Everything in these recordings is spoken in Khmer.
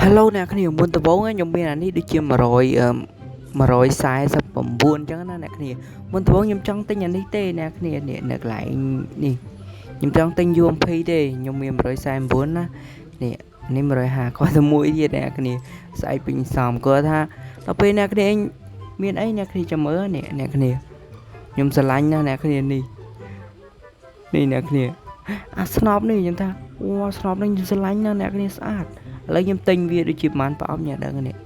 Hello អ្នកគ្នាមុនដំបូងខ្ញុំមានអានេះដូចជា149អញ្ចឹងណាអ្នកគ្នាមុនដំបូងខ្ញុំចង់ទិញអានេះទេអ្នកគ្នានេះនៅកន្លែងនេះខ្ញុំចង់ទិញ UMP ទេខ្ញុំមាន149ណានេះ150គាត់ទៅមួយទៀតអ្នកគ្នាស្អែកពេញសំគាត់ថាដល់ពេលអ្នកគ្នាមានអីអ្នកគ្នាចាំមើលនេះអ្នកគ្នាខ្ញុំស្រឡាញ់ណាស់អ្នកគ្នានេះអ្នកគ្នាអាស្នប់នេះខ្ញុំថាអូស្នប់នេះខ្ញុំស្រឡាញ់ណាស់អ្នកគ្នាស្អាតឥឡូវខ្ញុំទិញវាដូចជាប្រហែលប្រអប់ញ៉ាំដឹងនេះ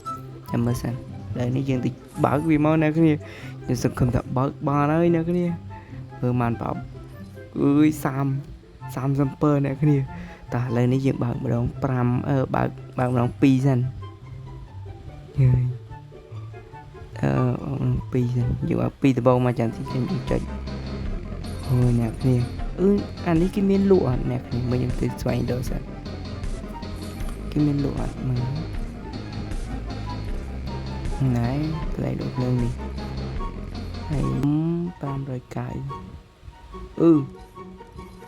ចាំមើលសិនឥឡូវនេះយើងទៅបើកវាមកអ្នកគ្នាខ្ញុំសង្ឃឹមថាបើកបានហើយអ្នកគ្នាមើលប្រហែលប្រអប់អើយ37អ្នកគ្នាតោះឥឡូវនេះយើងបើកម្ដង5បើកម្ដង2សិនហើយ2សិនយើងបើ2ដបងមកចាំទីយើងចុចអូអ្នកគ្នាអានេះគេមានលក់អត់អ្នកគ្នាមើលខ្ញុំទៅស្វែងរកសិនគេមានលក់អត់មើលណែកន្លែងលក់ភ្លើងនេះហើយ590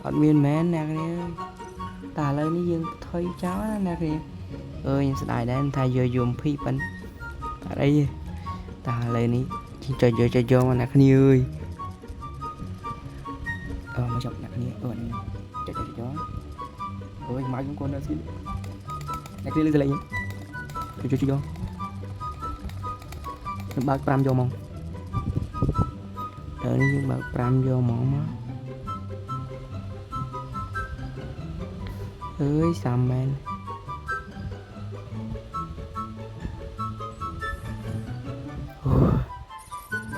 អត់មានមែនអ្នកគ្នាតែឥឡូវនេះយើងថុយចោលណាអ្នកគ្នាខ្ញុំស្ដាយដែរថាយកយំភីប៉ិនអត់អីទេតែឥឡូវនេះចុចយកមកអ្នកគ្នាអើយមកចាប់អ្នកគ្នាចុចយកអើយមកខ្ញុំគាត់នៅស៊ីអ្នកគ្នាលើកលេងចុចយកខ្ញុំបើក5យកមកដល់នេះយើងបើក5យកមកអើយសាំមែន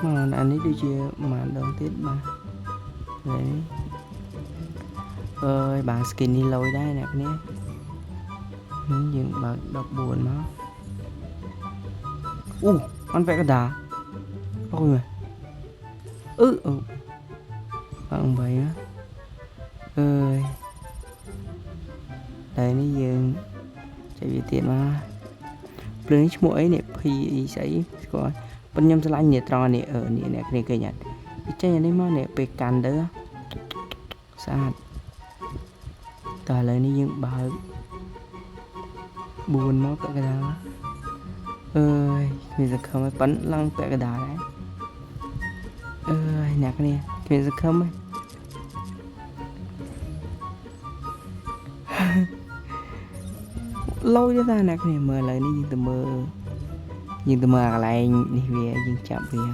មកអានេះដូចជាមួយដងទៀតបាទនេះអើយបាទ skin នេះលយដែរអ្នកគ្នាយើងបើក14មកអន់ពាក់កណ្ដាលអូយបើ8ណាអើយតែនេះយើងចុចវាទៀតមកភ្លើងឈ្មោះអីនេះ P ស្អីស្គាល់ប៉ុន្តែខ្ញុំឆ្លាញ់នេះត្រង់នេះនេះអ្នកគ្នាឃើញអត់វាចេញអានេះមកនេះពេលកាន់ទៅស្អាតតែឥឡូវនេះយើងបើក4មកពាក់កណ្ដាលអើយមានសង្ឃឹមឲ្យប៉ិនឡើងពាក់កណ្ដាលដែរអើយអ្នកគ្នាមានសង្ឃឹមហ៎លយទេតាអ្នកគ្នាមើលឥឡូវនេះយើងទៅមើលកន្លែងនេះវាយើងចាប់វា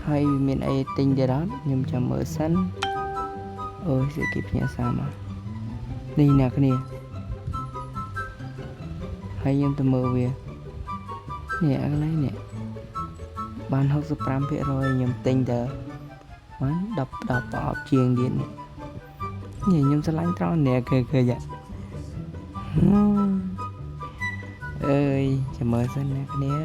ហើយវាមានអីទិញទៀតអត់ខ្ញុំចាំមើលសិនអូយគេផ្ញើសារមកនេះអ្នកគ្នាហើយយើងទៅមើលវានេះកន្លែងនេះបាន65%ខ្ញុំទិញទៅបាន10ប្រអប់ជាងទៀតនេះខ្ញុំឆ្លាញ់ត្រង់នេះឃើញអើយចាំមើលសិនអ្នកគ្នា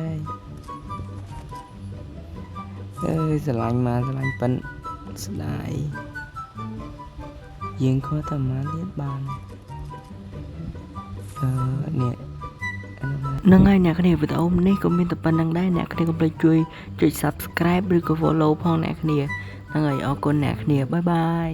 អើយឆ្លាញ់ប៉ិនស្ដាយយើងខុសតែមកទៀតបាននេះហ្នឹងហើយអ្នកគ្នាវីដេអូនេះក៏មានតែប៉ុណ្្នឹងដែរអ្នកគ្នាកុំភ្លេចជួយចុច Subscribe ឬក៏ Follow ផងអ្នកគ្នាហ្នឹងហើយអរគុណអ្នកគ្នាបាយបាយ